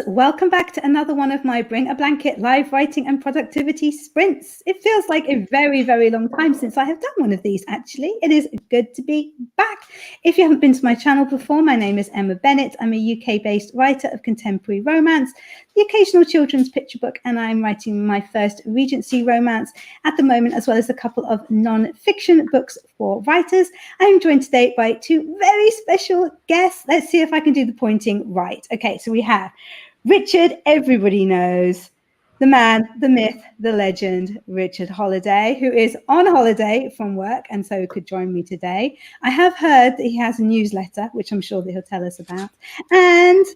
welcome back to another one of my Bring a Blanket live writing and productivity sprints. It feels like a very, very long time since I have done one of these, actually. It is good to be back. If you haven't been to my channel before, my name is Emma Bennet. I'm a UK-based writer of contemporary romance, the occasional children's picture book, and I'm writing my first Regency romance at the moment, as well as a couple of non-fiction books for writers. I'm joined today by two very special guests. Let's see if I can do the pointing right. Okay, so we have Richard, everybody knows, the man, the myth, the legend, Richard Holiday, who is on holiday from work and so could join me today. I have heard that he has a newsletter, which I'm sure that he'll tell us about. And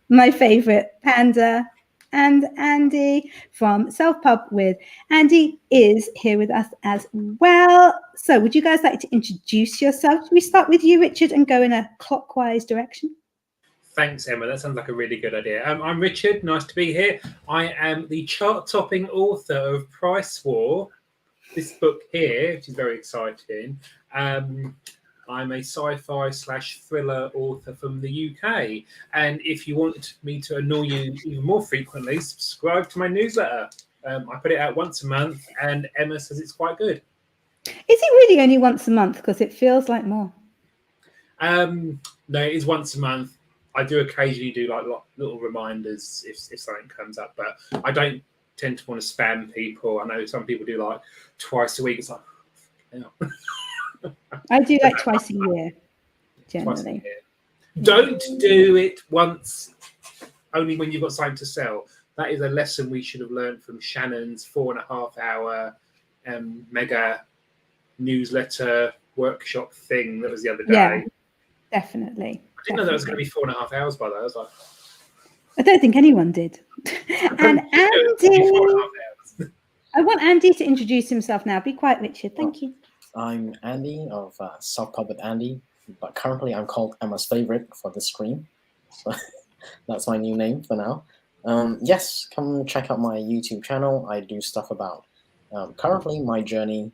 my favorite panda, and Andy from Self Pub with Andy is here with us as well. So would you guys like to introduce yourself? Should we start with you, Richard, and go in a clockwise direction? Thanks, Emma. That sounds like a really good idea. I'm Richard. Nice to be here. I am the chart-topping author of Price War, this book here, which is very exciting. I'm a sci-fi / thriller author from the UK. And if you want me to annoy you even more frequently, subscribe to my newsletter. I put it out once a month, and Emma says it's quite good. Is it really only once a month? Because it feels like more. No, it is once a month. I do occasionally do like little reminders if something comes up, but I don't tend to want to spam people. I know some people do like twice a week. It's like, I do like twice a year, generally. Don't do it once, only when you've got something to sell. That is a lesson we should have learned from Shannon's 4.5 hour mega newsletter workshop thing that was the other day. Yeah, definitely. I didn't know that was going to be 4.5 hours, by the way. I was like, I don't think anyone did. And Andy, I want Andy to introduce himself now. Be quiet, Richard. Thank you. I'm Andy of Self Pub with Andy, but currently I'm called Emma's Favorite for the stream. So that's my new name for now. Yes, come check out my YouTube channel. I do stuff about currently my journey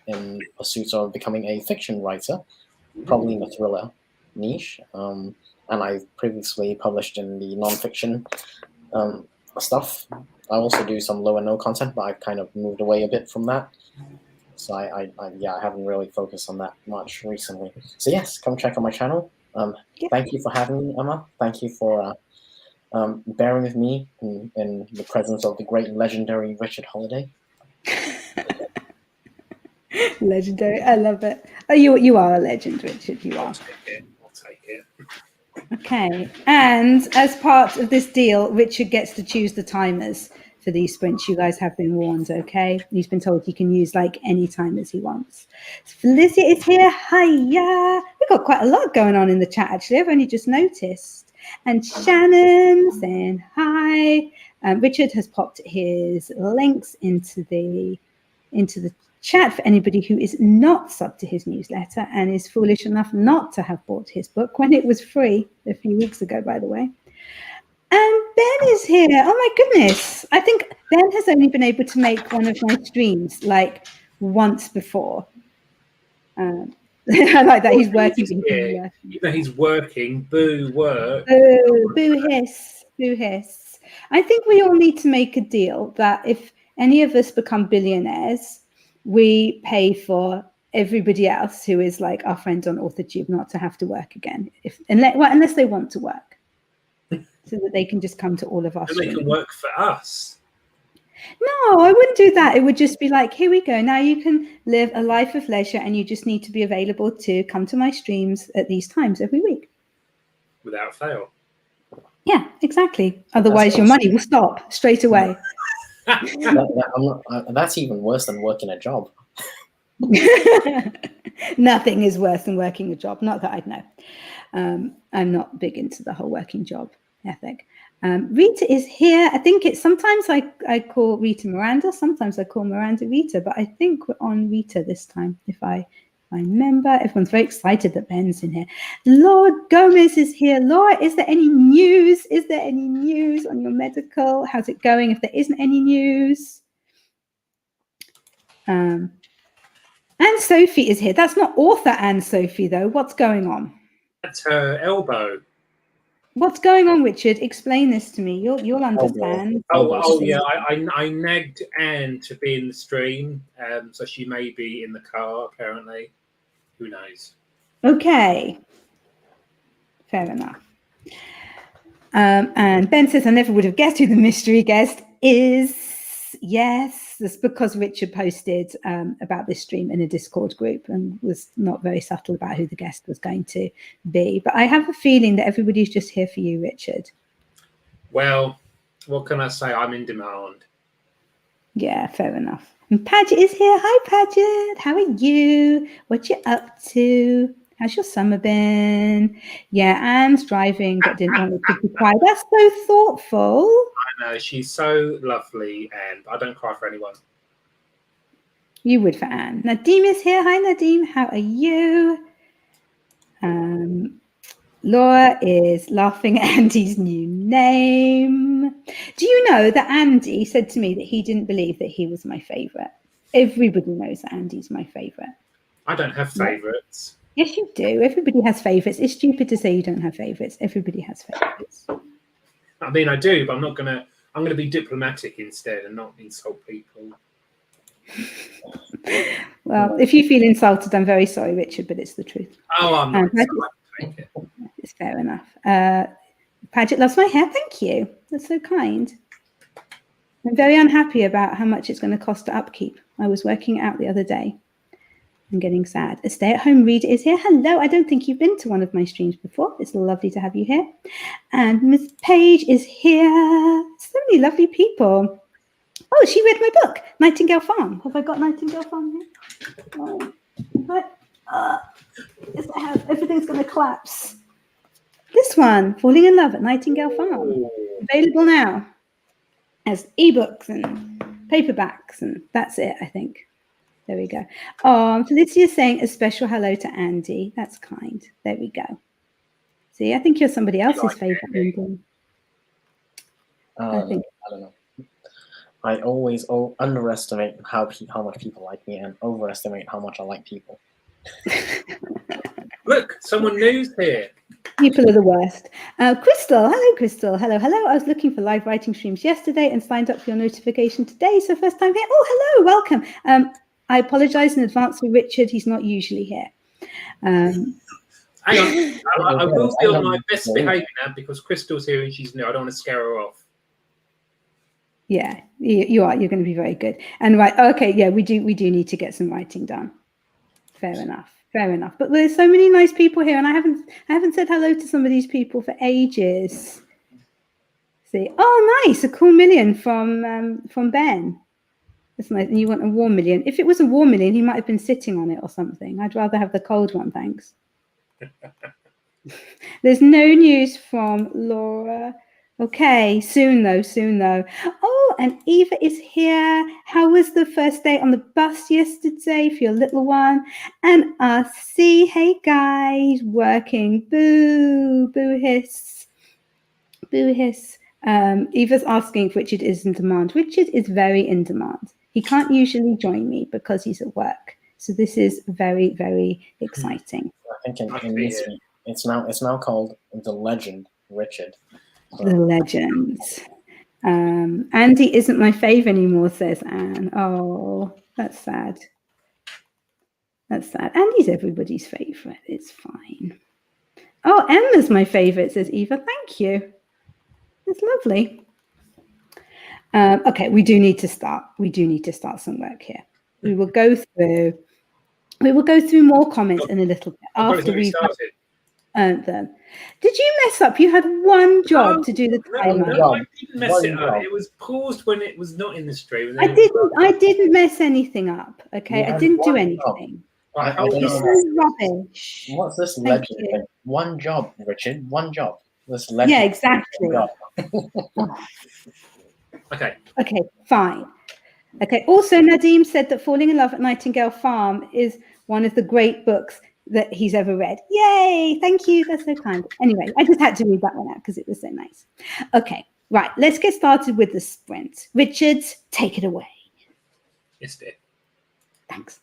in pursuit of becoming a fiction writer, probably in the thriller niche, and I've previously published in the non-fiction stuff. I also do some low and no content, but I've kind of moved away a bit from that. So I haven't really focused on that much recently. So yes, come check out my channel. Thank you for having me, Emma. Thank you for bearing with me in the presence of the great and legendary Richard Holiday. Legendary, I love it. Oh, you are a legend, Richard. You are. I'll take it. Okay, and as part of this deal, Richard gets to choose the timers for these sprints. You guys have been warned, okay? He's been told he can use like any timers he wants. So Felicia is here. Hiya! We've got quite a lot going on in the chat, actually. I've only just noticed. And Shannon saying hi. Richard has popped his links into the chat for anybody who is not subbed to his newsletter and is foolish enough not to have bought his book when it was free a few weeks ago, by the way. And Ben is here. Oh my goodness. I think Ben has only been able to make one of my streams like once before. I like that he's working. He's working. Boo work. Boo hiss. Boo hiss. I think we all need to make a deal that if any of us become billionaires, we pay for everybody else who is like our friend on AuthorTube not to have to work again, unless they want to work, so that they can just come to all of our streams. They can work for us. No, I wouldn't do that. It would just be like, here we go. Now you can live a life of leisure, and you just need to be available to come to my streams at these times every week. Without fail. Yeah, exactly. Otherwise, your money will stop straight away. That's even worse than working a job. Nothing is worse than working a job. Not that I'd know. I'm not big into the whole working job ethic. Rita is here. I think it's sometimes I call Rita Miranda. Sometimes I call Miranda Rita, but I think we're on Rita this time, if I remember. Everyone's very excited that Ben's in here. Laura Gomez is here. Laura, is there any news? Is there any news on your medical? How's it going if there isn't any news? And Sophie is here. That's not author Anne Sophie, though. What's going on? That's her elbow. What's going on, Richard? Explain this to me. You'll understand. Oh yeah, I nagged Anne to be in the stream, so she may be in the car. Apparently, who knows? Okay, fair enough. And Ben says, I never would have guessed who the mystery guest is. Yes, that's because Richard posted about this stream in a Discord group and was not very subtle about who the guest was going to be. But I have a feeling that everybody's just here for you, Richard. Well, what can I say? I'm in demand. Yeah, fair enough. And Paget is here. Hi, Paget. How are you? What you up to? How's your summer been? Yeah, Anne's driving but didn't want to be quiet. That's so thoughtful. I know, she's so lovely, and I don't cry for anyone. You would for Anne. Nadim is here. Hi, Nadim. How are you? Laura is laughing at Andy's new name. Do you know that Andy said to me that he didn't believe that he was my favourite? Everybody knows that Andy's my favourite. I don't have favourites. Yes, you do. Everybody has favourites. It's stupid to say you don't have favourites. Everybody has favourites. I mean, I do, but I'm going to be diplomatic instead and not insult people. Well, if you feel insulted, I'm very sorry, Richard, but it's the truth. Oh, I'm not. Take it. It's fair enough. Paget loves my hair. Thank you. That's so kind. I'm very unhappy about how much it's going to cost to upkeep. I was working it out the other day. I'm getting sad. A stay-at-home reader is here. Hello. I don't think you've been to one of my streams before. It's lovely to have you here. And Miss Page is here. So many lovely people. Oh, she read my book, Nightingale Farm. Have I got Nightingale Farm here? Oh, but, yes, I have. Everything's going to collapse. This one, Falling in Love at Nightingale Farm. Available now as ebooks and paperbacks, and that's it, I think. There we go. Felicia is saying a special hello to Andy. That's kind. There we go. See, I think you're somebody else's favourite. I don't know. I always underestimate how much people like me and overestimate how much I like people. Look, someone new's here. People are the worst. Crystal, hello, Crystal. Hello, hello. I was looking for live writing streams yesterday and signed up for your notification today. So first time here. Oh, hello, welcome. I apologise in advance for Richard. He's not usually here. Hang on. I will be on my best behaviour now because Crystal's here and she's new. I don't want to scare her off. Yeah, you are. You're going to be very good. And right, okay, yeah, we do need to get some writing done. Fair enough. Fair enough. But there's so many nice people here, and I haven't said hello to some of these people for ages. See, oh, nice, a cool million from Ben. That's nice. And you want a warm million? If it was a warm million, he might have been sitting on it or something. I'd rather have the cold one, thanks. There's no news from Laura. Okay, soon though. Oh, and Eva is here. How was the first day on the bus yesterday for your little one? And RC, hey guys, working. Boo, boo hiss. Boo hiss. Eva's asking if Richard is in demand. Richard is very in demand. He can't usually join me because he's at work. So this is very, very exciting. I think in this week, it's now called The Legend Richard. The legends. Andy isn't my fave anymore, says Anne. Oh, that's sad. That's sad. Andy's everybody's favorite. It's fine. Oh, Emma's my favorite, says Eva. Thank you. It's lovely. Okay, we do need to start. We do need to start some work here. We will go through more comments in a little bit after we've earned them. Did you mess up? You had one job to do the timer. No, I didn't mess it up. It was paused when it was not in the stream. I didn't mess anything up. Okay, I didn't do anything. It's so rubbish. What's this legend thing? One job, Richard. One job. This legend. Yeah, exactly. Okay. Okay, fine. Okay. Also, Nadim said that Falling in Love at Nightingale Farm is one of the great books that he's ever read. Yay! Thank you. That's so kind. Anyway, I just had to read that one out because it was so nice. Okay, right. Let's get started with the sprint. Richard, take it away. Yes, dear. Thanks.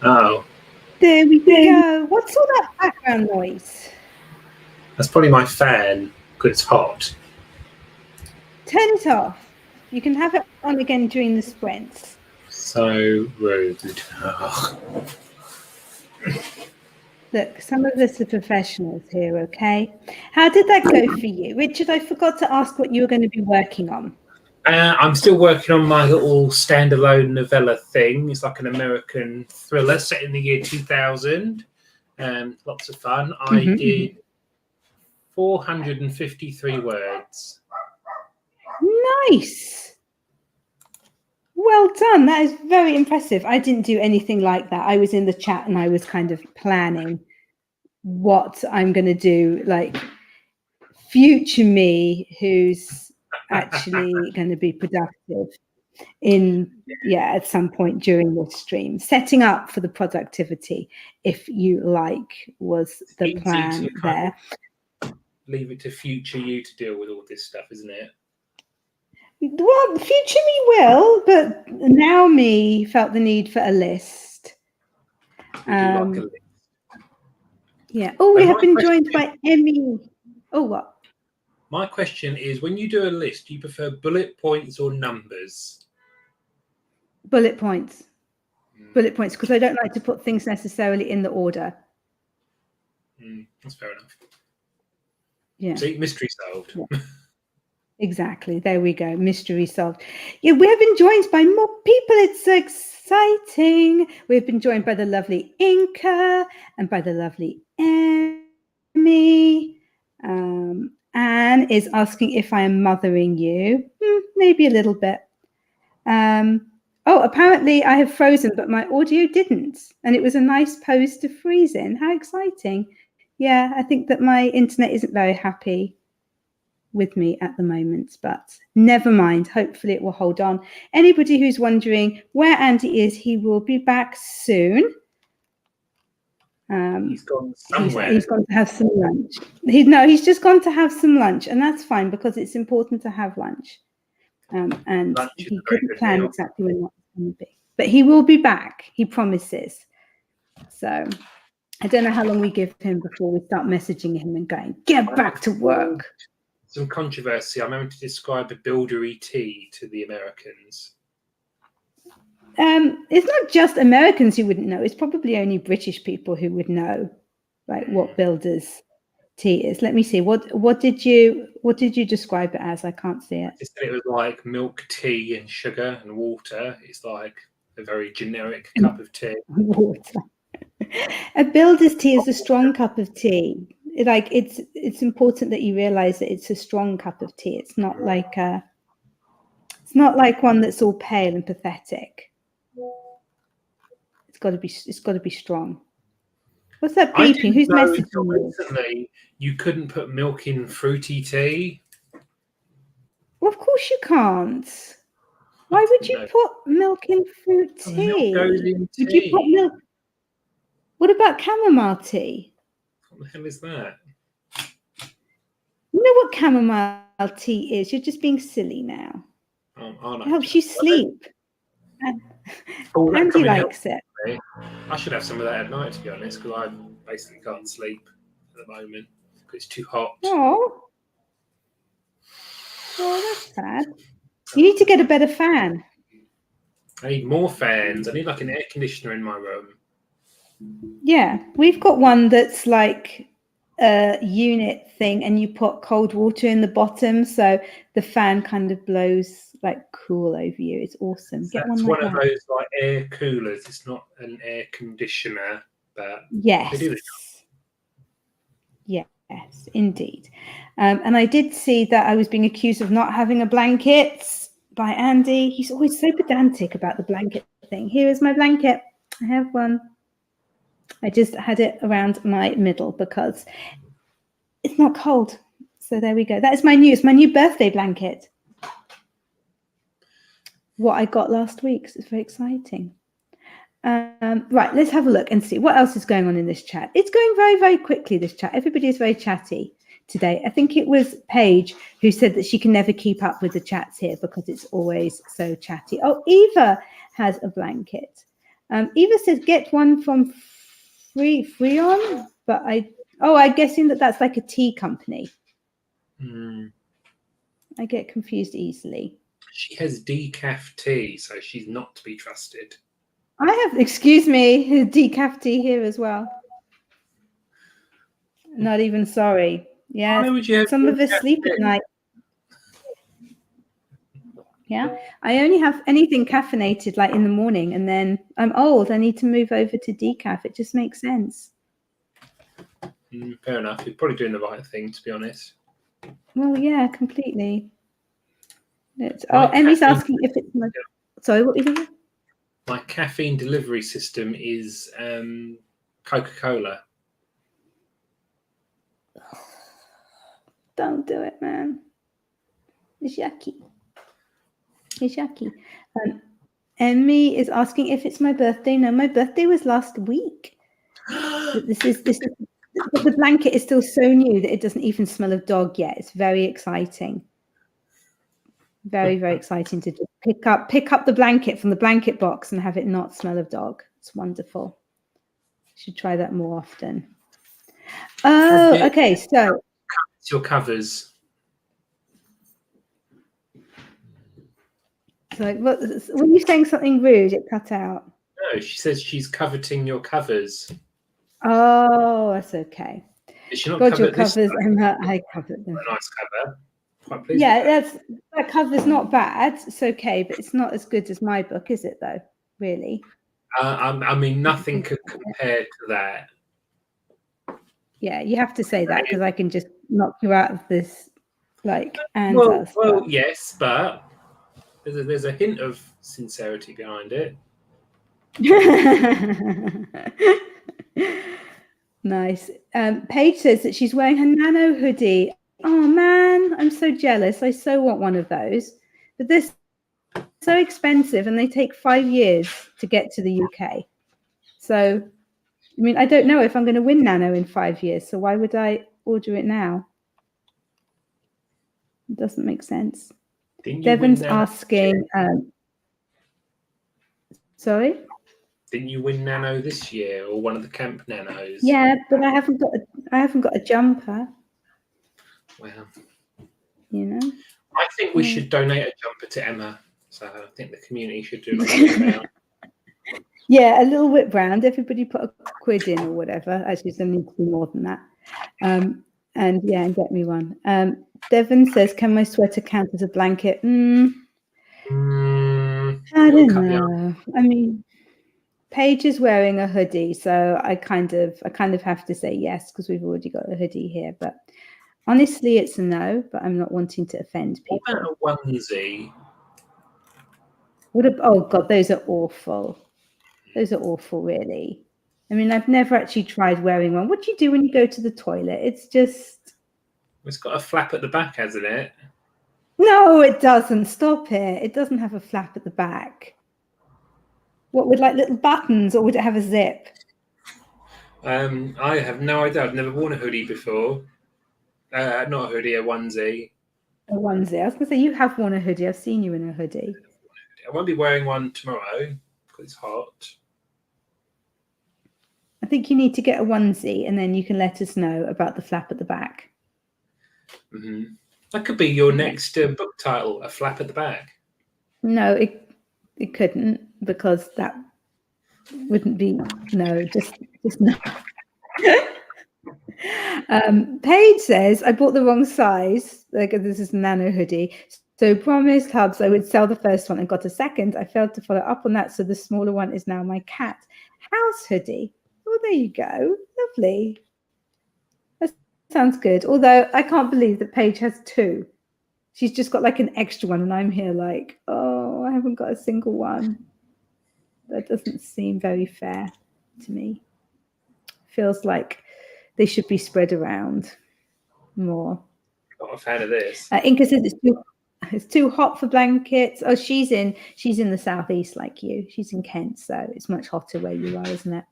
Oh, There we go. What's all that background noise? that's probably my fan because it's hot. Turn it off. You can have it on again during the sprints. So rude. Oh. Look, some of us are professionals here, okay? How did that go for you? Richard, I forgot to ask what you were going to be working on. I'm still working on my little standalone novella thing. It's like an American thriller set in the year 2000. Lots of fun. I did 453 words. Nice. Well done. That is very impressive. I didn't do anything like that. I was in the chat and I was kind of planning what I'm going to do, like future me, who's actually going to be productive at some point during this stream. Setting up for the productivity, if you like, was the plan there. Leave it to future you to deal with all this stuff, isn't it? Well, future me will, but now me felt the need for a list. Would you like a list? Yeah. Oh, we have been joined by Emmy. Oh, what? My question is, when you do a list, do you prefer bullet points or numbers? Bullet points. Bullet points, because I don't like to put things necessarily in the order. That's fair enough. Yeah. See, mystery solved. Yeah. Exactly. There we go. Mystery solved. Yeah, we have been joined by more people. It's so exciting. We've been joined by the lovely Inca and by the lovely Emmy. Anne is asking if I am mothering you. Maybe a little bit. Oh, apparently I have frozen, but my audio didn't. And it was a nice pose to freeze in. How exciting. Yeah, I think that my internet isn't very happy with me at the moment, but never mind. Hopefully it will hold on. Anybody who's wondering where Andy is, he will be back soon. He's gone somewhere. He's gone to have some lunch. He's just gone to have some lunch, and that's fine because it's important to have lunch. And Lunch he couldn't plan meal. exactly when that's going to be, but he will be back. He promises. So I don't know how long we give him before we start messaging him and going, get back to work. Some controversy. I'm having to describe a buildery tea to the Americans. It's not just Americans who wouldn't know. It's probably only British people who would know, like what builder's tea is. Let me see. What did you describe it as? I can't see it. It was like milk tea and sugar and water. It's like a very generic cup of tea. Water. A builder's tea is a strong cup of tea. It's important that you realize that it's a strong cup of tea. It's not like one that's all pale and pathetic. It's got to be strong. What's that beeping? Who's messaging you? Recently, you couldn't put milk in fruity tea. Well, of course you can't. Why would you put milk in fruit tea? Milk goes in tea. Would you put milk? What about chamomile tea? What the hell is that? You know what chamomile tea is? You're just being silly now. It helps you sleep. Andy likes it. I should have some of that at night, to be honest, because I basically can't sleep at the moment because it's too hot. Oh, well, that's sad. You need to get a better fan. I need more fans. I need like an air conditioner in my room. Yeah, we've got one that's like a unit thing, and you put cold water in the bottom, so the fan kind of blows like cool over you. It's awesome. Get That's one of those like air coolers. It's not an air conditioner, but yes, they do the yes, indeed. And I did see that I was being accused of not having a blanket by Andy. He's always so pedantic about the blanket thing. Here is my blanket. I have one. I just had it around my middle because it's not cold. So there we go. That is my new birthday blanket. What I got last week. So it's very exciting. Right, let's have a look and see what else is going on in this chat. It's going very, very quickly, this chat. Everybody is very chatty today. I think it was Paige who said that she can never keep up with the chats here because it's always so chatty. Oh, Eva has a blanket. Eva says, get one from Freon, but I'm guessing that's like a tea company. I get confused easily. She has decaf tea, so she's not to be trusted. I have, excuse me, decaf tea here as well. Not even sorry. Yeah, some of us sleep at night. Yeah, I only have anything caffeinated like in the morning, and then I'm old. I need to move over to decaf. It just makes sense. Fair enough. You're probably doing the right thing, to be honest. Well, yeah, completely. Emmy's asking if it's my... Sorry, what were you saying? My caffeine delivery system is Coca-Cola. Don't do it, man. It's yucky. It's yucky. Emmy is asking if it's my birthday. No, my birthday was last week. The blanket is still so new that it doesn't even smell of dog yet. It's very exciting. Very, very exciting to just pick up the blanket from the blanket box and have it not smell of dog. It's wonderful. Should try that more often. Oh, okay. So it's your covers. So were you saying something rude? It cut out. No, she says she's coveting your covers. Oh, that's okay. Is she not God, your covered this covers, time? Emma, I covered them. A nice cover. Quite pleased Yeah, with that cover's not bad. It's okay, but it's not as good as my book, is it? Though, really. I mean, nothing could compare to that. Yeah, you have to say that because I can just knock you out of this, Well, yes, but there's a hint of sincerity behind it. Nice. Paige says that she's wearing her nano hoodie. Oh man, I'm so jealous. I so want one of those, but they're so expensive and they take 5 years to get to the UK. So, I mean, I don't know if I'm going to win nano in 5 years. So why would I order it now? It doesn't make sense. Devon's asking. Sorry. Didn't you win nano this year or one of the camp nanos? Yeah, but I haven't got a jumper. Well, you know. I think we should donate a jumper to Emma. So I think the community should do like a Yeah, a little whip round. Everybody put a £1 in or whatever. Actually, there needs to be more than that. And get me one. Devon says, "Can my sweater count as a blanket?" I don't know. I mean, Paige is wearing a hoodie, so I kind of have to say yes because we've already got a hoodie here. But honestly, it's a no. But I'm not wanting to offend people. What about a onesie? Oh God, those are awful. Those are awful, really. I mean, I've never actually tried wearing one. What do you do when you go to the toilet? It's just... It's got a flap at the back, hasn't it? No, it doesn't. Stop it. It doesn't have a flap at the back. What, with like little buttons, or would it have a zip? I have no idea. I've never worn a hoodie before. Not a hoodie, a onesie. A onesie. I was going to say, you have worn a hoodie. I've seen you in a hoodie. I won't be wearing one tomorrow because it's hot. I think you need to get a onesie and then you can let us know about the flap at the back. Mm-hmm. That could be your next book title, A Flap at the Back. No, it couldn't, because that wouldn't be, no, just no. Paige says, I bought the wrong size. Like, this is a nano hoodie. So promised Hubs I would sell the first one and got a second. I failed to follow up on that. So the smaller one is now my cat house hoodie. Oh, there you go. Lovely. That sounds good. Although I can't believe that Paige has 2. She's just got like an extra one. And I'm here like, oh, I haven't got a single one. That doesn't seem very fair to me. Feels like they should be spread around more. Not a fan of this. Inca says it's It's too hot for blankets. Oh, she's in the southeast like you. She's in Kent, so it's much hotter where you are, isn't it?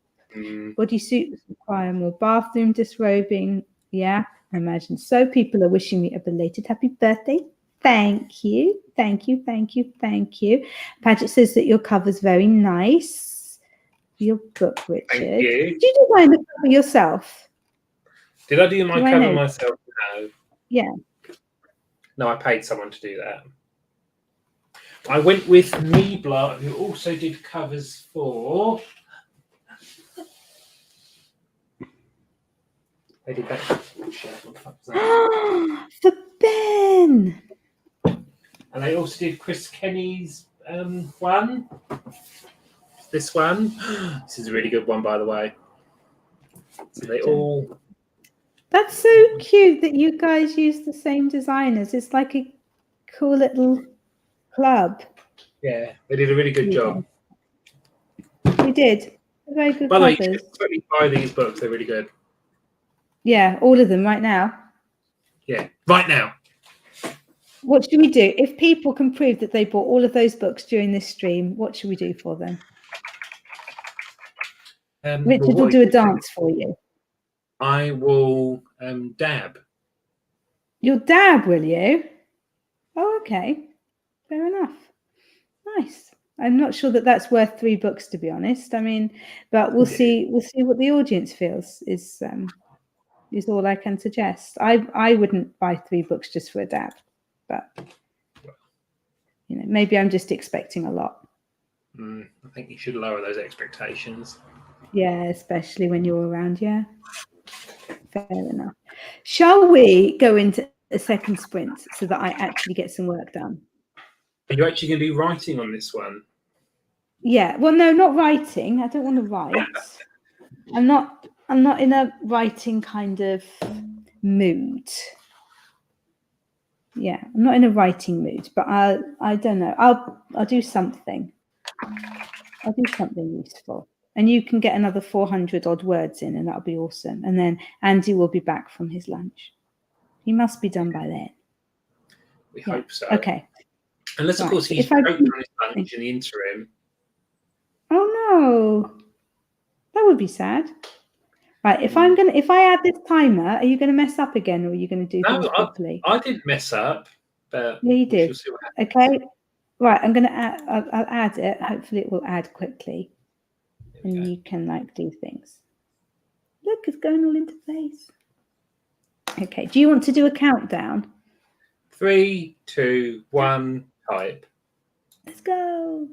Bodysuits require more bathroom disrobing. Yeah, I imagine so. People are wishing me a belated happy birthday. Thank you. Thank you. Thank you. Thank you. Paget says that your cover's very nice. Your book, Richard. Thank you. Did you design the cover yourself? Did I do my Do I cover know? myself? No. Yeah. No, I paid someone to do that. I went with Niebler, who also did covers for. They did that. Oh, shit, what the fuck was that? For Ben. And they also did Chris Kenny's one. This one. This is a really good one, by the way. So they all. That's so cute that you guys use the same designers. It's like a cool little club. Yeah, they did a really good job. We did. Very good By the way, you covers. should totally buy these books. They're really good. Yeah, all of them right now. Yeah, right now. What should we do? If people can prove that they bought all of those books during this stream, what should we do for them? Richard will do a dance for you. I will dab. You'll dab, will you? Oh, okay. Fair enough. Nice. I'm not sure that that's worth 3 books, to be honest. I mean, but we'll see. We'll see what the audience feels is all I can suggest. I wouldn't buy 3 books just for a dab, but you know, maybe I'm just expecting a lot. I think you should lower those expectations. Yeah, especially when you're around. Yeah, fair enough. Shall we go into a second sprint so that I actually get some work done? Are you actually going to be writing on this one? Yeah. Well, no, not writing. I don't want to write. I'm not in a writing kind of mood. Yeah, I'm not in a writing mood, but I don't know. I'll do something. I'll do something useful. And you can get another 400 odd words in, and that'll be awesome. And then Andy will be back from his lunch. He must be done by then. We hope so. Okay. Unless, of course, he's broken on his lunch in the interim. Oh no, that would be sad. Right, if I add this timer, are you going to mess up again, or are you going to do things properly? I didn't mess up, but yeah, you did. See what happens. Okay, right. I'm going to add. I'll add it. Hopefully, it will add quickly, and you can do things. Look, it's going all into place. Okay. Do you want to do a countdown? 3, 2, 1, type. Let's go.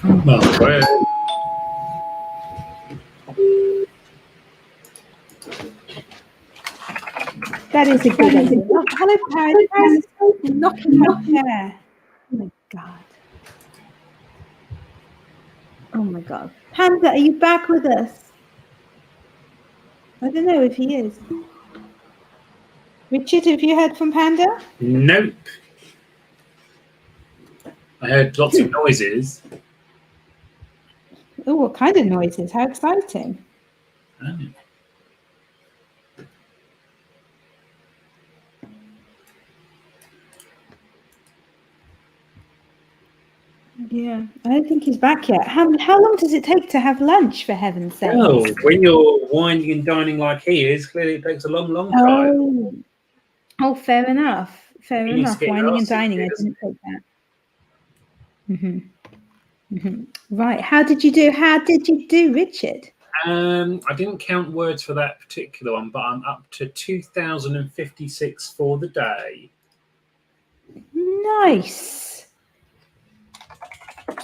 Oh my word. That is a good idea. Oh, hello, Paris. Paris is knocking my chair. Oh my God. Oh my God. Panda, are you back with us? I don't know if he is. Richard, have you heard from Panda? Nope. I heard lots of noises. Oh, what kind of noises? How exciting. Oh. Yeah, I don't think he's back yet. How long does it take to have lunch, for heaven's sake? Well, when you're whining and dining like he is, clearly it takes a long, long time. Oh, fair enough. Fair He needs to enough. get your Whining and arse in dining, gear, I doesn't didn't take that. Right. How did you do, Richard? I didn't count words for that particular one, but I'm up to 2,056 for the day. Nice.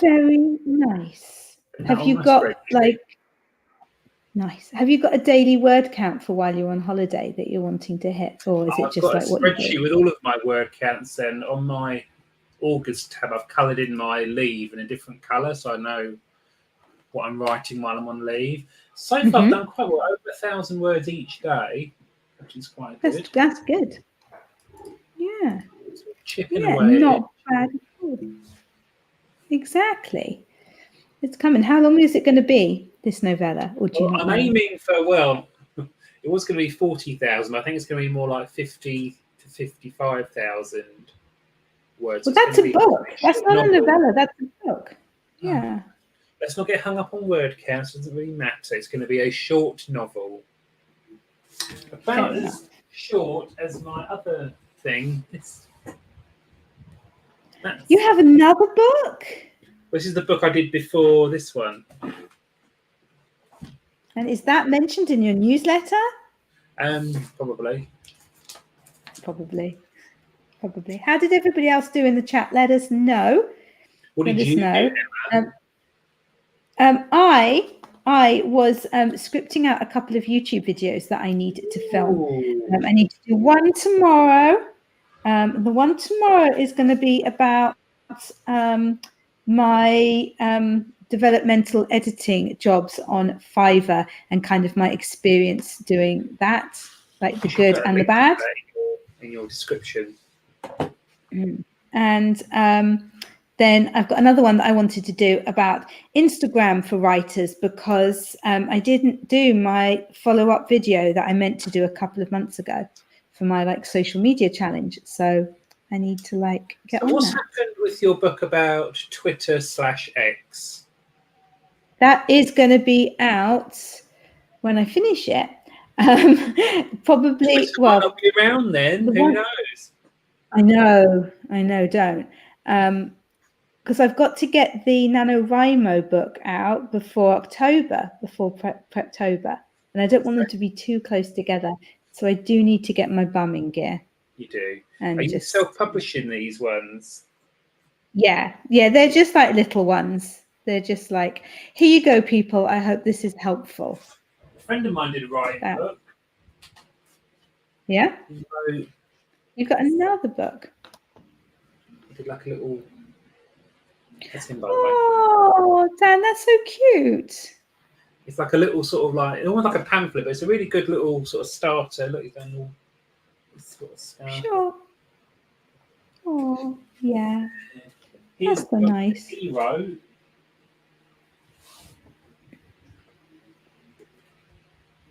Very nice. Have you got nice? Have you got a daily word count for while you're on holiday that you're wanting to hit, or is it just like what you do? I've got a spreadsheet with all of my word counts, and on my August tab, I've coloured in my leave in a different colour, so I know what I'm writing while I'm on leave. So far, I've done quite well, over 1,000 words each day, which is quite good. That's good. Yeah. Chipping away. Not bad at all. Exactly. It's coming. How long is it going to be, this novella? Or do you not I'm know? aiming for, it was going to be 40,000. I think it's going to be more like 50 to 55,000 words. Well, that's a book. That's not a novella. That's a book. Yeah. Let's not get hung up on word counts. It doesn't really matter. It's going to be a short novel. About as short as my other thing. You have another book? This is the book I did before this one. And is that mentioned in your newsletter? Probably. Probably. How did everybody else do in the chat? Let us know. What did you do, Emma? I was scripting out a couple of YouTube videos that I needed to film. I need to do one tomorrow. The one tomorrow is going to be about my developmental editing jobs on Fiverr and kind of my experience doing that, like the good and the bad. In your description. And then I've got another one that I wanted to do about Instagram for writers, because I didn't do my follow-up video that I meant to do a couple of months ago for my social media challenge. So I need to get on that. What's happened with your book about Twitter/X? That is going to be out when I finish it. Probably. Twitter might not be around then. Who knows? I know. Don't. Because I've got to get the NaNoWriMo book out before October, before Preptober, and I don't want them to be too close together. So I do need to get my bum in gear. You do. And are you self-publishing these ones? Yeah, they're just like little ones. They're just like, here you go, people. I hope this is helpful. A friend of mine did a writing book. Yeah? So, you've got another book. I did like a little... That's him, by the way. Oh, Dan, that's so cute. It's like a little sort of almost like a pamphlet, but it's a really good little sort of starter. Look, you've done all this sort of stuff. Sure. Oh, yeah. Here's that's so nice. He wrote.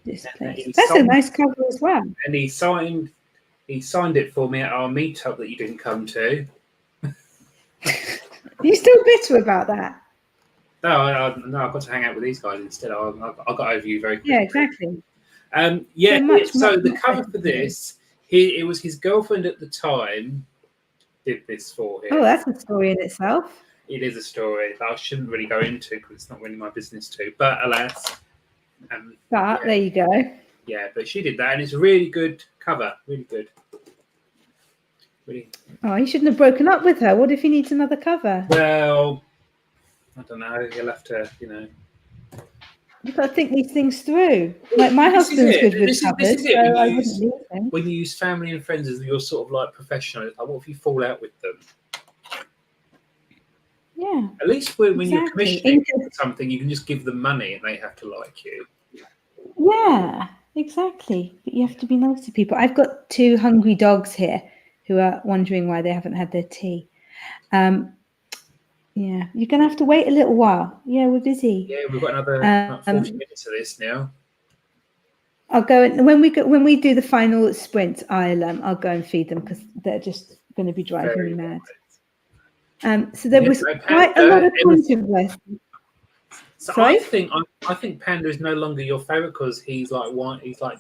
This place. That's a nice cover as well. And he signed it for me at our meetup that you didn't come to. Are you still bitter about that? No, I got to hang out with these guys instead. I got over you very quickly. Yeah, exactly. So the cover for this, it was his girlfriend at the time did this for him. Oh, that's a story in itself. It is a story that I shouldn't really go into because it's not really my business to. But alas. There you go. Yeah, but she did that, and it's a really good cover. Really good. Really. Oh, he shouldn't have broken up with her. What if he needs another cover? Well, I don't know. You'll have to, you know. You've got to think these things through. Like my This is husband's it. good with This covers, is it. so When I you wouldn't use, leave him. when you use family and friends as your sort of like professional, like, what if you fall out with them? Yeah. At least when you're Exactly. commissioning something, you can just give them money and they have to like you. Yeah, exactly. But you have to be nice to people. I've got 2 hungry dogs here who are wondering why they haven't had their tea. Yeah, you're gonna have to wait a little while. Yeah, we're busy. Yeah, we've got another like 40 minutes of this now. I'll go and when we do the final sprint, I'll go and feed them because they're just going to be driving me mad. So there was quite a lot of controversy. So Sorry? I think Panda is no longer your favorite because he's like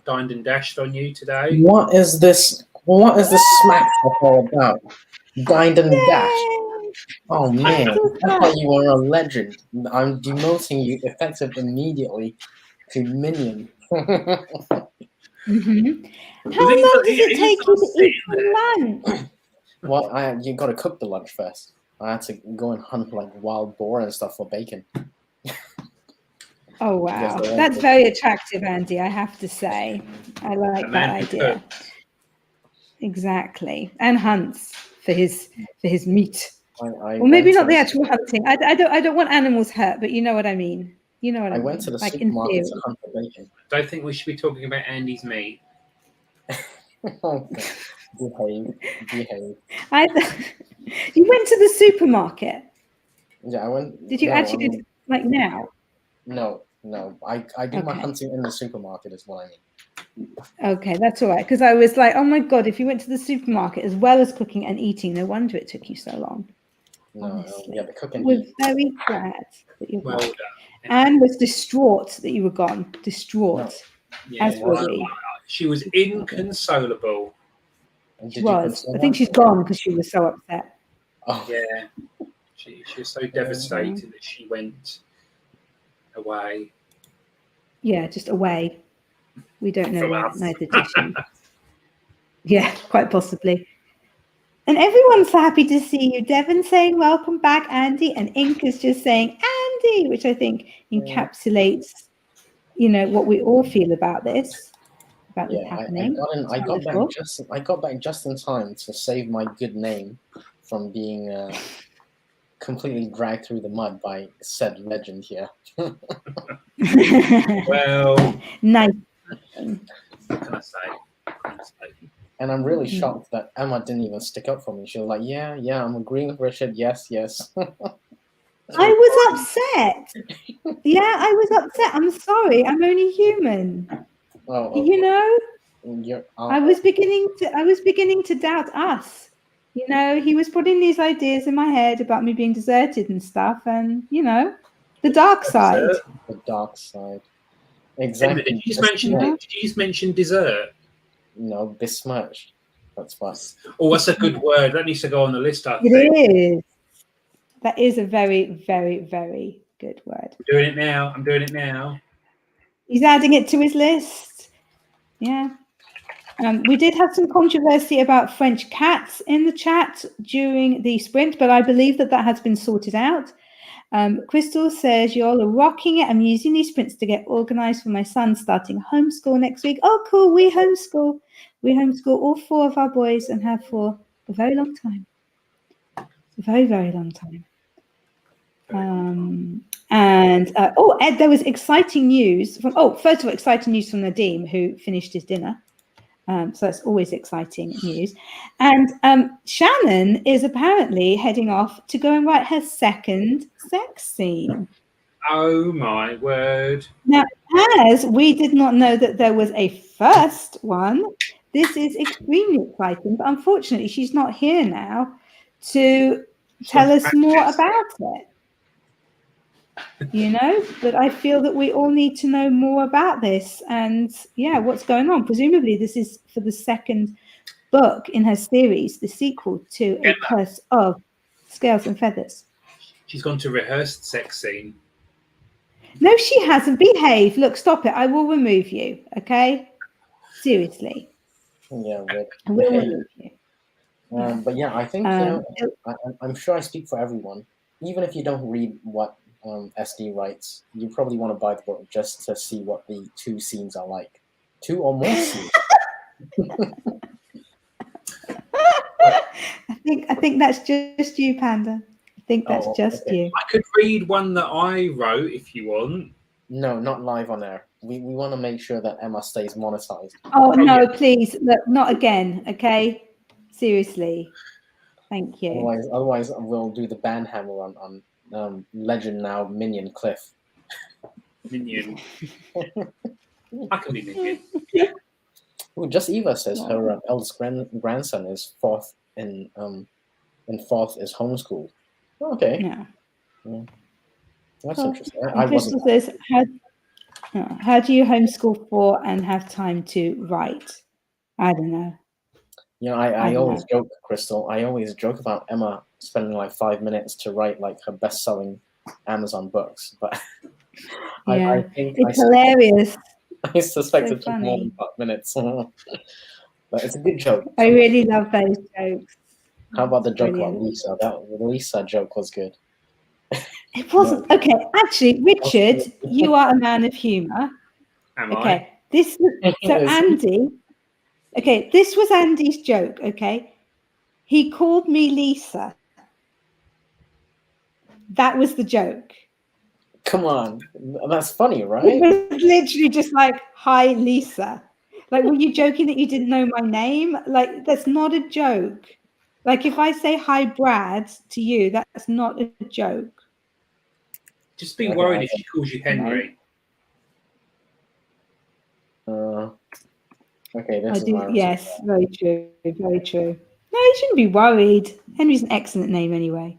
dined and dashed on you today. What is this? What is this smack talk all about? Dined and dashed. Oh man, I thought you were a legend. I'm demoting you effective immediately to minion. Mm-hmm. How long does it take you to eat lunch? Well, you got to cook the lunch first. I had to go and hunt like wild boar and stuff for bacon. Oh wow, that's very attractive, Andy. I have to say, I like that idea. Exactly, and hunts for his meat. Well, maybe not the actual hunting. I don't want animals hurt, but you know what I mean. You know what I mean. I went to the supermarket to hunt for bacon. I don't think we should be talking about Andy's meat. Behave. You went to the supermarket. Yeah, I went. Did you actually like now? No. I do my hunting in the supermarket is what I mean. Okay, that's all right. Because I was like, oh my god, if you went to the supermarket as well as cooking and eating, no wonder it took you so long. No, yeah, the cooking. We're very glad that you're well gone. done. Anne was distraught that you were gone. Distraught. No. As was he. She was inconsolable. She was. I think she's gone because she was so upset. Oh. Yeah. She was so devastated that she went away. Yeah, just away. We don't know where, neither did she. Yeah, quite possibly. And everyone's so happy to see you. Devon saying welcome back, Andy, and Ink is just saying Andy, which I think encapsulates, what we all feel about this. This happening. I got back just in time to save my good name from being completely dragged through the mud by said legend here. Well, nice. What can I say? And I'm really shocked that Emma didn't even stick up for me. She was like, yeah, I'm agreeing with Richard. Yes. I was upset. Yeah, I was upset. I'm sorry. I'm only human. I was beginning to doubt us. He was putting these ideas in my head about me being deserted and stuff, and the dark side. The dark side. Exactly. Did you just mention dessert? No, besmirched. That's what. Oh, that's a good word. That needs to go on the list, I think. It is. That is a very, very, very good word. I'm doing it now. He's adding it to his list. Yeah. We did have some controversy about French cats in the chat during the sprint, but I believe that has been sorted out. Crystal says, y'all are rocking it. I'm using these sprints to get organized for my son starting homeschool next week. Oh, cool. We homeschool all 4 of our boys and have for a very long time. A very, very long time. Ed, there was exciting news first of all, exciting news from Nadeem, who finished his dinner. So that's always exciting news. And Shannon is apparently heading off to go and write her second sex scene. Oh my word. Now, as we did not know that there was a first one, this is extremely exciting. But unfortunately, she's not here now to tell us more about it. But I feel that we all need to know more about this and what's going on. Presumably this is for the second book in her series, the sequel to A Curse of Scales and Feathers. She's gone to rehearse the sex scene. No, she hasn't. Behave. Look, stop it. I will remove you. Okay? Seriously. Yeah, I will remove you. But yeah, I think I'm sure I speak for everyone. Even if you don't read what SD writes, you probably want to buy the book just to see what the 2 scenes are like, 2 or more scenes. I think that's just you, Panda. I think that's just okay. you. I could read one that I wrote if you want. No, not live on air. We want to make sure that Emma stays monetized. Oh no, yeah. please, look, not again, okay? Seriously. Thank you. Otherwise we'll do the ban hammer on legend now Minion Cliff. Minion. I can be Minion. Ooh, just Eva says her eldest grandson is 4th in 4th is homeschooled. Okay. Yeah. That's Cool. interesting. And Crystal says, how do you homeschool for and have time to write? I don't know. You know, I always joke, Crystal. I always joke about Emma spending like 5 minutes to write like her best-selling Amazon books, but Yeah, I think it's hilarious. I suspect So it took more than 5 minutes. But it's a good joke. I really love those jokes. How about the joke Brilliant. about Lisa? The Lisa joke was good. It wasn't okay. Actually, Richard, you are a man of humor. Am Okay, this was, so Andy. Okay, this was Andy's joke. Okay, he called me Lisa. That was the joke. Come on, that's funny, right? It was literally just like, "Hi, Lisa." Like, were you joking that you didn't know my name? Like, that's not a joke. Like, if I say hi, Brad, to you, that's not a joke. Just be worried if she calls you Henry. Okay, this is my yes, very true, very true. No, you shouldn't be worried. Henry's an excellent name anyway.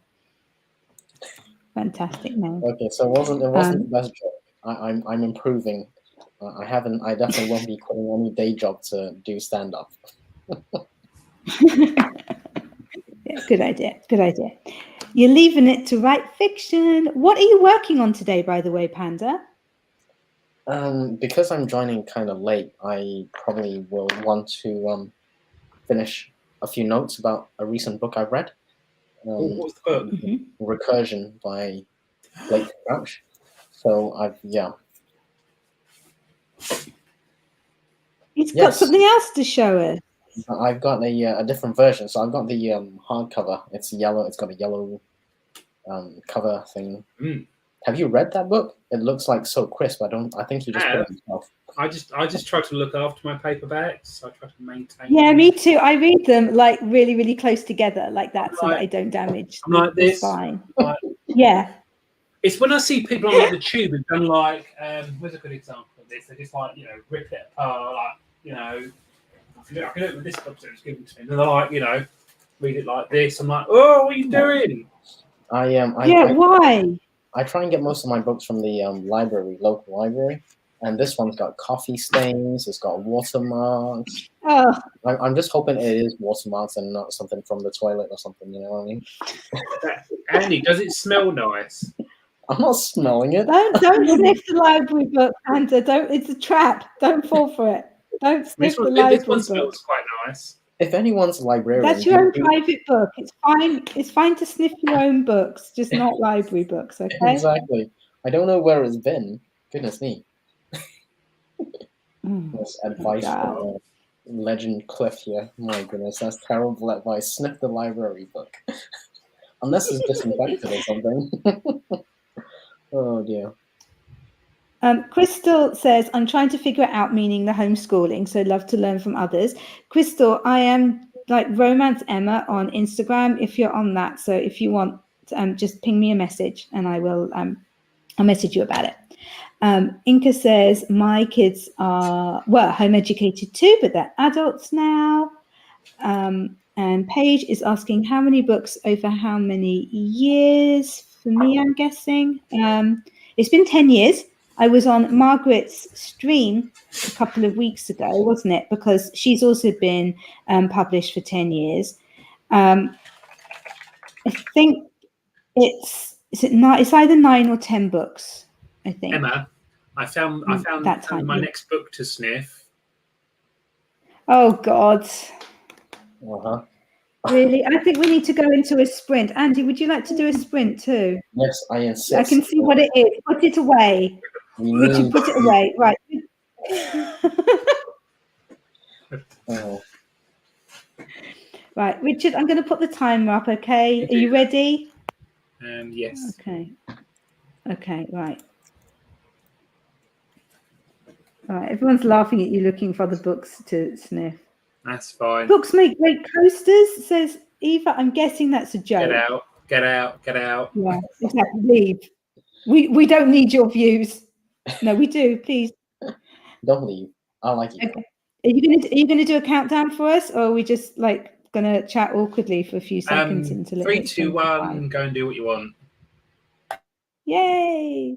Fantastic name. Okay, so it wasn't the best joke. I'm improving. I definitely won't be quitting any day job to do stand up. Yeah, good idea. Good idea. You're leaving it to write fiction. What are you working on today, by the way, Panda? Because I'm joining kind of late, I probably will want to finish a few notes about a recent book I've read. What's the book? Recursion by Blake Crouch. So He's got something else to show us. I've got a different version. So I've got the hardcover. It's yellow. It's got a yellow cover thing. Have you read that book? It looks like so crisp. I think you just put it yourself. I just try to look after my paperbacks. I try to maintain. Yeah, me too. I read them like really, really close together, like that, so that I don't damage. I'm like this. Fine. Like, yeah. It's when I see people on like the tube who've done like, where's a good example of this? They just like rip it apart, like I can open this book that was given to me, and they're like read it like this. I'm like, oh, what are you doing? Why? I try and get most of my books from the local library, and this one's got coffee stains. It's got watermarks. Oh, I'm just hoping it is watermarks and not something from the toilet or something. You know what I mean? Andy, does it smell nice? I'm not smelling it. Don't sniff the library book, Panda. Don't. It's a trap. Don't fall for it. Don't sniff the library This one book. smells quite nice. If anyone's a librarian, that's your own private book. It's fine. It's fine to sniff your own books, just not library books. Okay. Exactly. I don't know where it's been. Goodness me. That's advice from Legend Cliff here. My goodness, that's terrible advice. Sniff the library book, unless it's disinfected or something. Oh dear. Crystal says, I'm trying to figure it out, meaning the homeschooling, so love to learn from others. Crystal, I am like Romance Emma on Instagram, if you're on that. So if you want, just ping me a message and I will I'll message you about it. Inca says, my kids were home educated too, but they're adults now. And Paige is asking, how many books over how many years? For me, I'm guessing. It's been 10 years. I was on Margaret's stream a couple of weeks ago, wasn't it? Because she's also been published for 10 years. I think it's either 9 or 10 books, I think. Emma, I found my next book to sniff. Oh God. Uh-huh. Really? I think we need to go into a sprint. Andy, would you like to do a sprint too? Yes, I insist. I can see what it is. Put it away. We Richard, need put it away. Right. Oh, Right, Richard, I'm going to put the timer up, okay? Are you ready? Yes. Okay. Okay, right. All right, everyone's laughing at you looking for the books to sniff. That's fine. Books make great coasters, says Eva. I'm guessing that's a joke. Get out, get out, get out. Yeah, exactly. Leave. We don't need your views. No, we do, please. don't leave. I like you. Okay. Are you gonna do a countdown for us, or are we just like gonna chat awkwardly for a few seconds until it 3, hits 2, 25? 1, go and do what you want. Yay!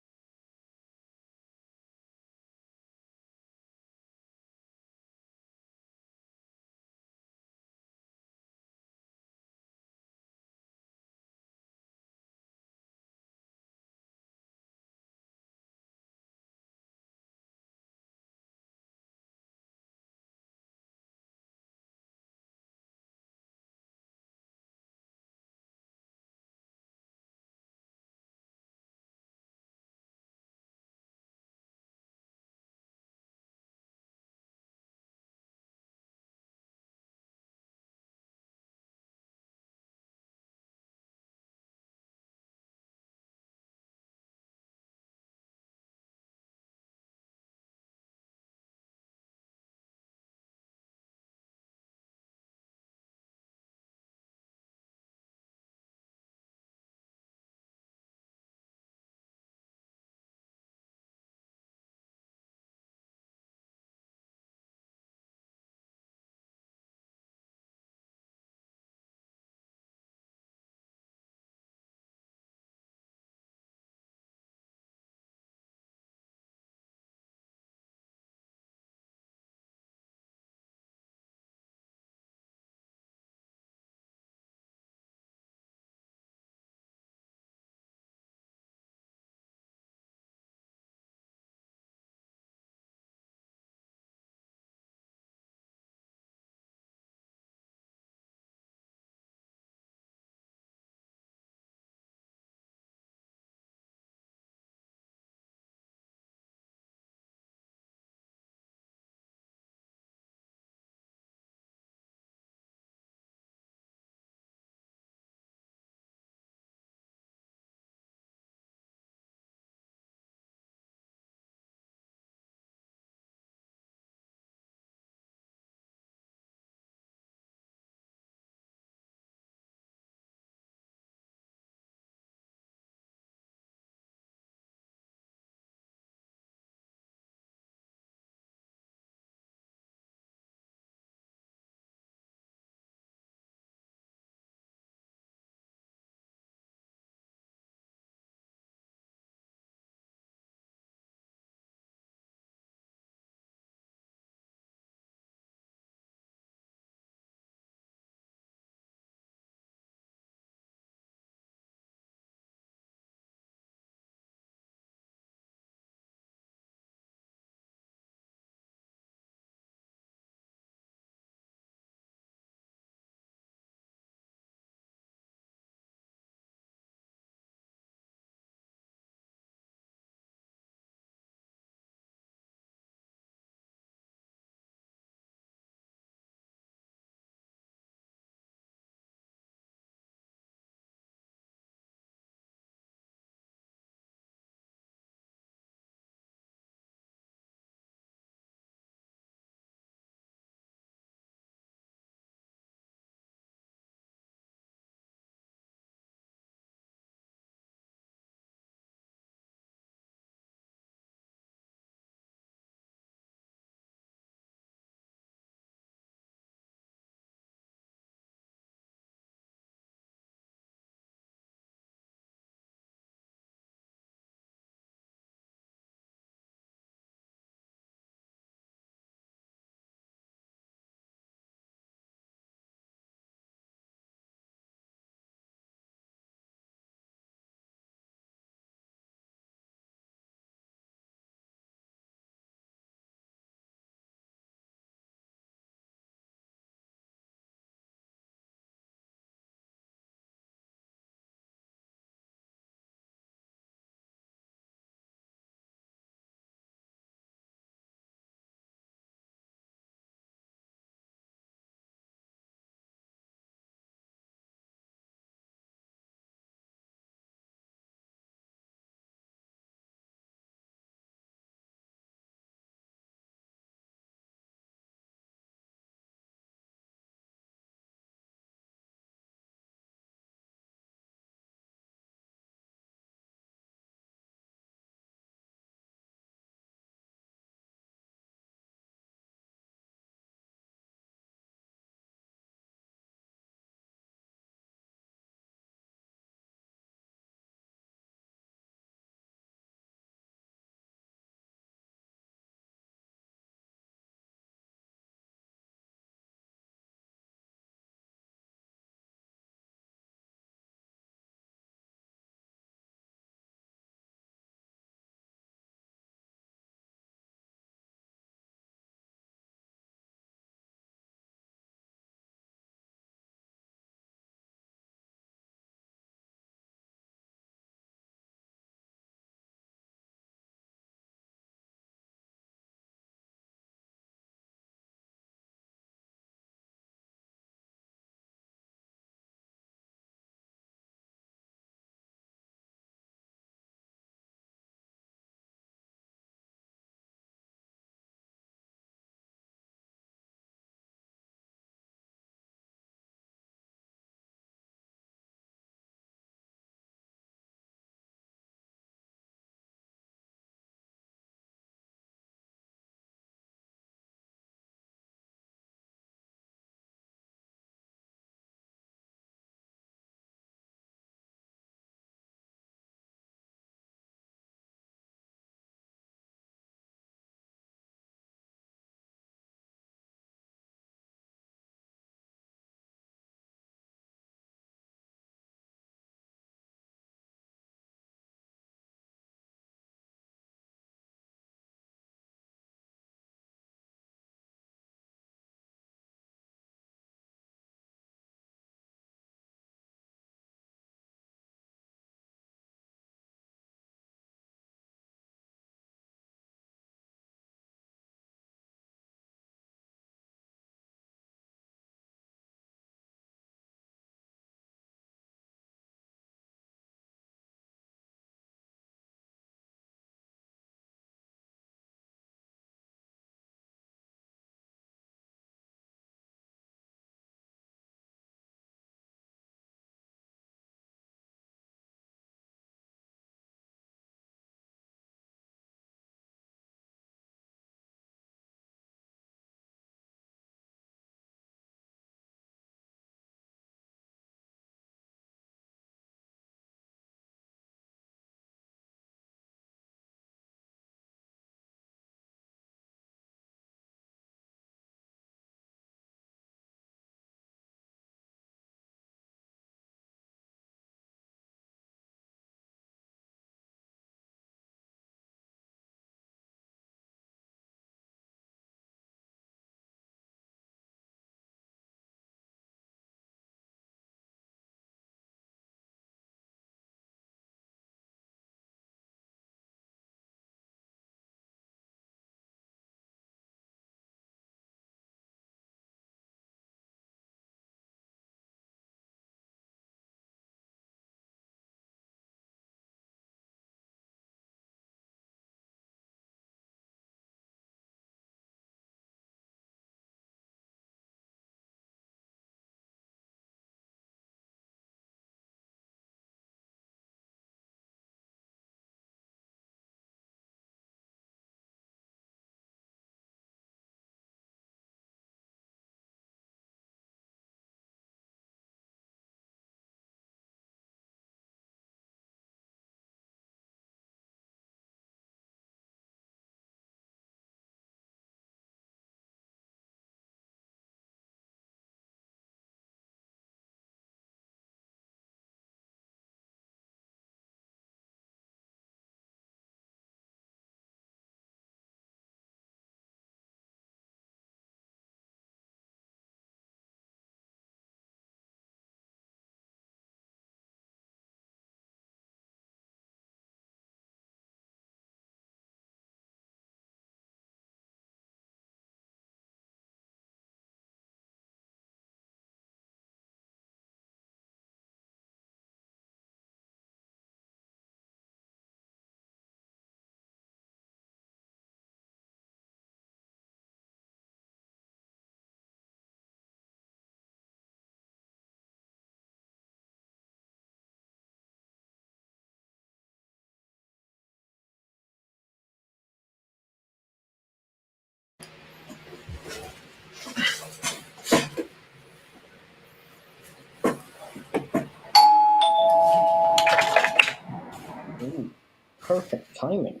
Perfect timing.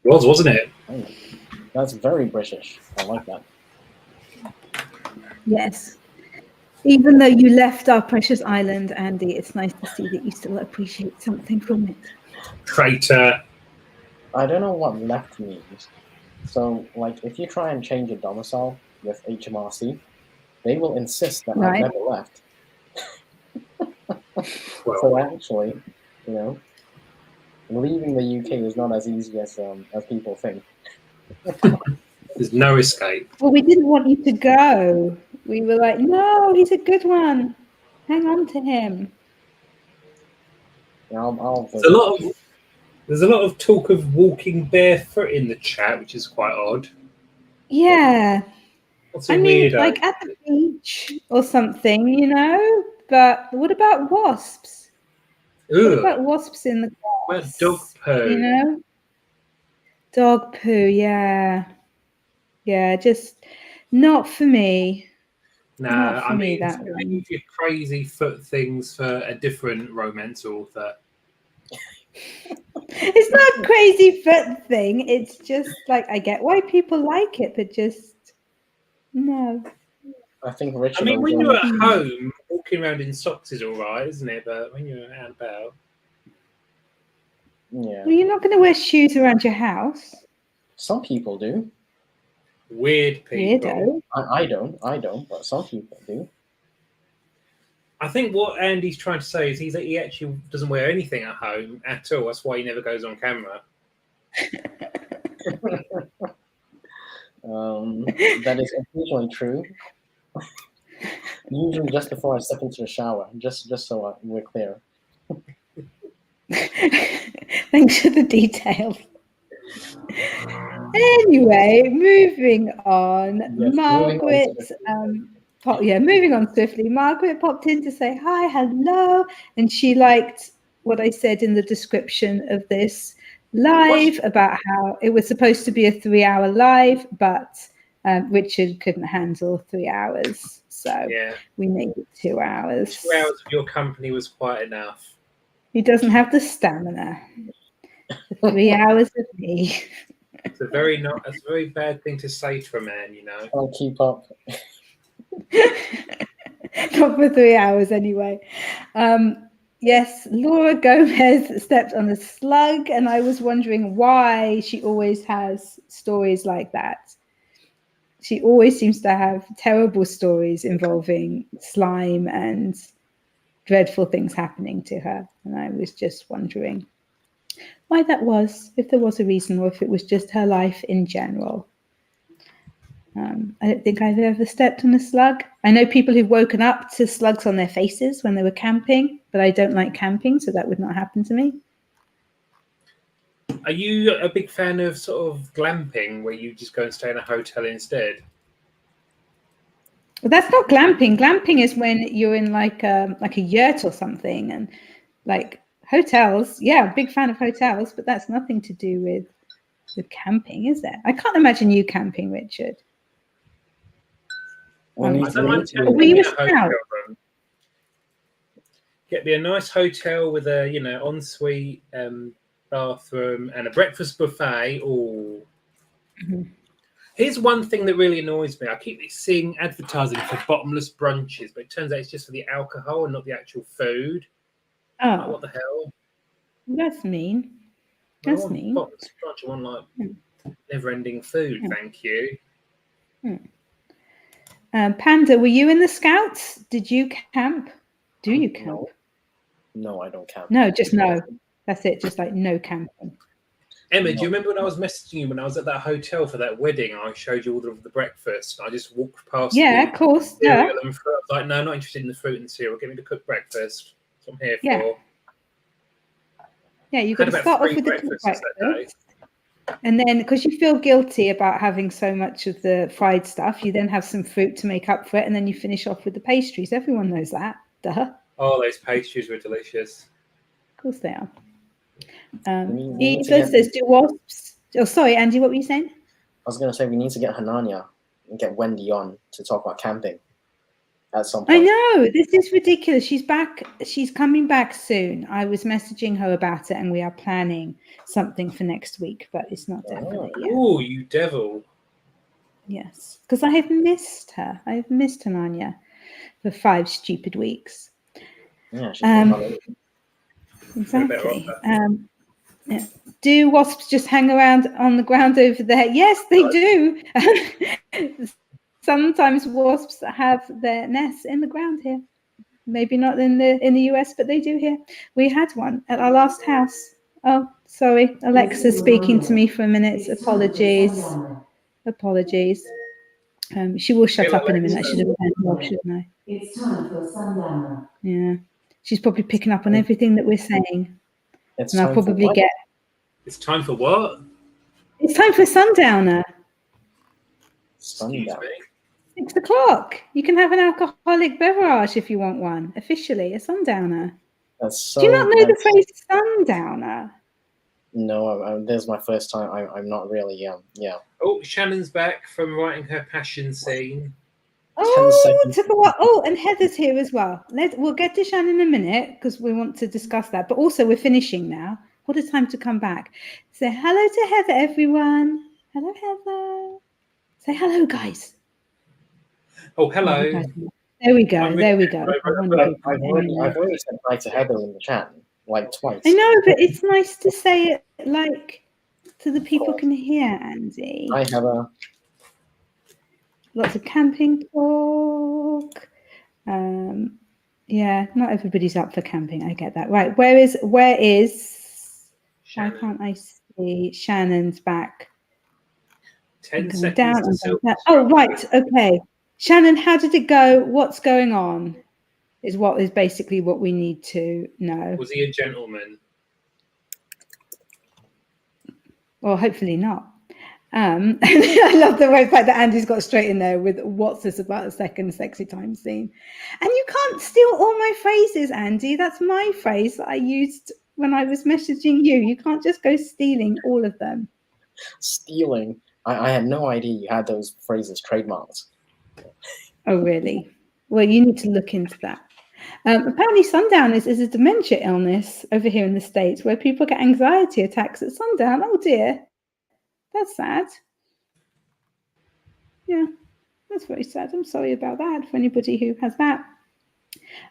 Wasn't it? Timing. That's very British. I like that. Yes. Even though you left our precious island, Andy, it's nice to see that you still appreciate something from it. Traitor. I don't know what left means. So, like, if you try and change a domicile with HMRC, they will insist that I've Right. never left. Well, So actually, you know, leaving the UK is not as easy as people think. there's no escape. Well, we didn't want you to go. We were like, no, he's a good one. Hang on to him. I'll There's a lot of talk of walking barefoot in the chat, which is quite odd. Yeah. What's a I mean, weirdo? like at the beach or something, you know? But what about wasps? What about Ugh. wasps in the What grass? dog poo? You know? Dog poo, yeah. Yeah, just not for me. No, Not for I me, mean, that one. leave your crazy foot things for a different romance author. It's not a crazy foot thing. It's just like I get why people like it, but just no. I think Richard. I mean, when will you're go- at home, walking around in socks is all right, isn't it? But when you're out and about, yeah, Well, you're not going to wear shoes around your house. some people do. weird people. Weirdo. I don't, but some people do. I think what Andy's trying to say is he actually doesn't wear anything at home at all. That's why he never goes on camera. That is occasionally true. Usually just before I step into the shower, just so we're clear. Thanks for the details. Anyway, moving on. Yes, Margaret, moving moving on swiftly. Margaret popped in to say hi, hello, and she liked what I said in the description of this live about how it was supposed to be a 3-hour live, but Richard couldn't handle 3 hours, so Yeah, we made it 2 hours. 2 hours of your company was quite enough. He doesn't have the stamina. 3 hours of me. It's a very bad thing to say to a man, you know. I'll keep up. Not for 3 hours anyway. Yes, Laura Gomez stepped on a slug, and I was wondering why she always has stories like that. She always seems to have terrible stories involving slime and dreadful things happening to her. And I was just wondering why that was, if there was a reason, or if it was just her life in general. I don't think I've ever stepped on a slug. I know people who've woken up to slugs on their faces when they were camping, but I don't like camping, so that would not happen to me. Are you a big fan of sort of glamping, where you just go and stay in a hotel instead? Well, that's not glamping. Glamping is when you're in like a yurt or something, and like hotels. Yeah, big fan of hotels, but that's nothing to do with camping, is there? I can't imagine you camping, Richard. I don't mind Were you a camping in a scout? hotel room. Get me a nice hotel with a ensuite bathroom and a breakfast buffet. Oh. Mhm. Here's one thing that really annoys me. I keep seeing advertising for bottomless brunches, but it turns out it's just for the alcohol and not the actual food. Like, Oh, what the hell? that's mean. I That's want mean. bottomless brunch. I want never-ending food. Thank you. Panda, were you in the Scouts? Did you camp? Do you camp? No, I don't camp. No, just no. That's it. Just like no camping. Emma, No. do you remember when I was messaging you when I was at that hotel for that wedding? I showed you all of the breakfast. I just walked past. Yeah, the of course. cereal Yeah. and fruit. I was like, no, I'm not interested in the fruit and cereal. Get me the cooked breakfast. That's what I'm here Yeah. for. Yeah, you've I got had to about start off 3 with the cooked breakfasts that day. breakfast. And then, because you feel guilty about having so much of the fried stuff, you then have some fruit to make up for it, and then you finish off with the pastries. Everyone knows that. Duh. Oh, those pastries were delicious. Of course they are. We need to Eva get- says, do wasps... Oh, sorry, Andy, what were you saying? I was going to say we need to get Hanania and get Wendy on to talk about camping. at some I point. know, this is ridiculous. She's back. She's coming back soon. I was messaging her about it, and we are planning something for next week, but it's not definite yet. Oh, you devil. Yes, because I have missed her. I have missed Hananya for 5 stupid weeks. Yeah, she's been on it. Exactly. Yeah. Do wasps just hang around on the ground over there? Yes, they do. Sometimes wasps have their nests in the ground here. Maybe not in the US, but they do here. We had one at our last house. Oh, sorry. Alexa's speaking to me for a minute. Apologies. Apologies. She will shut up in a minute. I should have turned her off, shouldn't I? It's time for sundowner. Yeah. She's probably picking up on everything that we're saying. It's And I'll time for probably what? get... It's time for what? It's time for sundowner. Excuse Sundown. me. 6 o'clock. You can have an alcoholic beverage if you want one. Officially, a sundowner. That's so. Do you not know the that's- phrase sundowner? No, this is my first time. I'm not really. Yeah. Oh, Shannon's back from writing her passion scene. Oh, seconds. took a while. Oh, and Heather's here as well. We'll get to Shannon in a minute because we want to discuss that. But also, we're finishing now. What a time to come back. Say hello to Heather, everyone. Hello, Heather. Say hello, guys. Oh, hello. There we go. I'm There we go. I've already said hi to Heather in the chat like twice. I know, but it's nice to say it like so the people can hear, Andy. Hi Heather. Lots of camping talk. Yeah, not everybody's up for camping. I get that. Right. Where is Shannon. why can't I see Shannon's back? 10 Going seconds down to and sell. down. Oh, right. Okay. Shannon, how did it go? What's going on? Is basically what we need to know. Was he a gentleman? Well, hopefully not. I love the way fact that Andy's got straight in there with what's this about a second sexy time scene. And you can't steal all my phrases, Andy. That's my phrase that I used when I was messaging you. You can't just go stealing all of them. Stealing. I had no idea you had those phrases trademarked. Oh, really? Well, you need to look into that. Apparently, sundown is a dementia illness over here in the States where people get anxiety attacks at sundown. Oh, dear. That's sad. Yeah, that's very sad. I'm sorry about that for anybody who has that.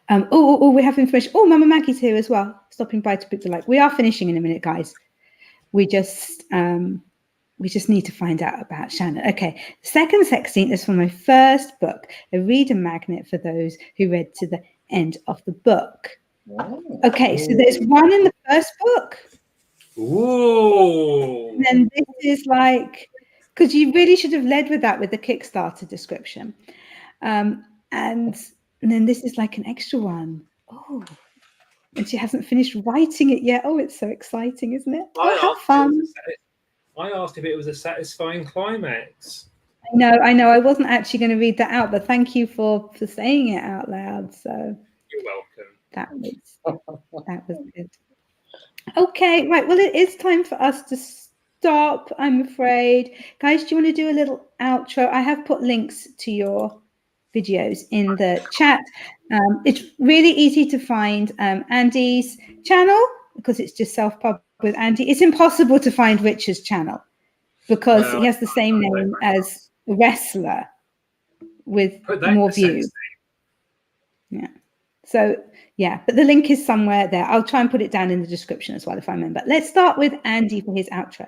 We have information. Oh, Mama Maggie's here as well, stopping by to pick the like. We are finishing in a minute, guys. We just need to find out about Shannon. Okay, the second sex scene is from my first book, a reader magnet for those who read to the end of the book. Okay, so there's one in the first book. Ooh. And then this is like, because you really should have led with that with the Kickstarter description. And then this is like an extra one. Oh, and she hasn't finished writing it yet. Oh, it's so exciting, isn't it? Oh, have fun. I asked if it was a satisfying climax. I know. I wasn't actually going to read that out, but thank you for saying it out loud. So You're welcome. That was good. Okay, right. Well, it is time for us to stop, I'm afraid. Guys, do you want to do a little outro? I have put links to your videos in the chat. It's really easy to find Andy's channel because it's just self-pub with Andy. It's impossible to find Richard's channel because he has the same name as a wrestler with more views. Yeah. So, yeah, but the link is somewhere there. I'll try and put it down in the description as well if I remember. Let's start with Andy for his outro.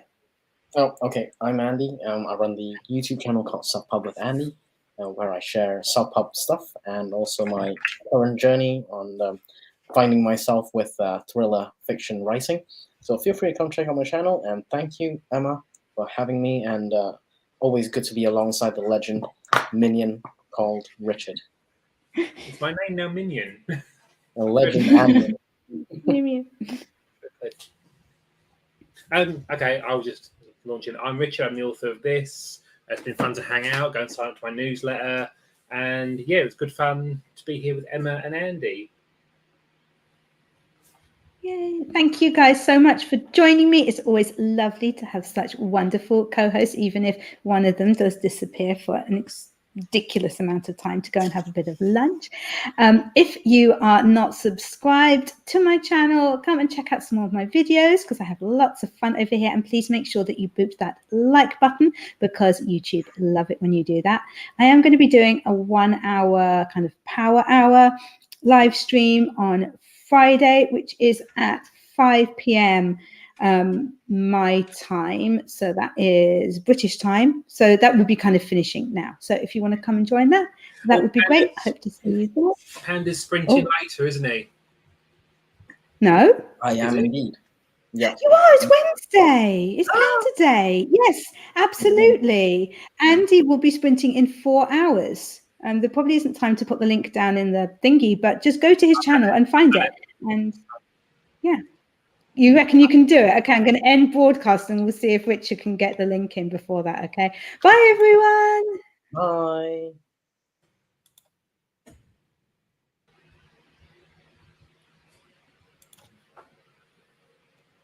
Oh, okay. I'm Andy. I run the YouTube channel called Self-Pub with Andy, where I share self-pub stuff and also my current journey on finding myself with thriller fiction writing. So feel free to come check out my channel, and thank you, Emma, for having me, and always good to be alongside the legend minion called Richard. Is my name now Minion? A legend and Minion. Okay, I'll just launch it. I'm Richard. I'm the author of this. It's been fun to hang out, go and sign up to my newsletter. And yeah, it was good fun to be here with Emma and Andy. Yay. Thank you guys so much for joining me. It's always lovely to have such wonderful co-hosts, even if one of them does disappear for an ridiculous amount of time to go and have a bit of lunch. If you are not subscribed to my channel, come and check out some more of my videos because I have lots of fun over here. And please make sure that you boot that like button because YouTube love it when you do that. I am going to be doing a 1 hour kind of power hour live stream on Friday, which is at 5 p.m. My time, so that is British time, so that would be kind of finishing now. So if you want to come and join that would be great. I hope to see you there. Panda's sprinting later, isn't he? No, I am indeed. Yeah, you are. It's Wednesday. It's Panda Day. Yes, absolutely. Andy will be sprinting in 4 hours. There probably isn't time to put the link down in the thingy, but just go to his channel and find it. And yeah. You reckon you can do it? Okay, I'm going to end broadcast and we'll see if Richard can get the link in before that. Okay. Bye, everyone. bye.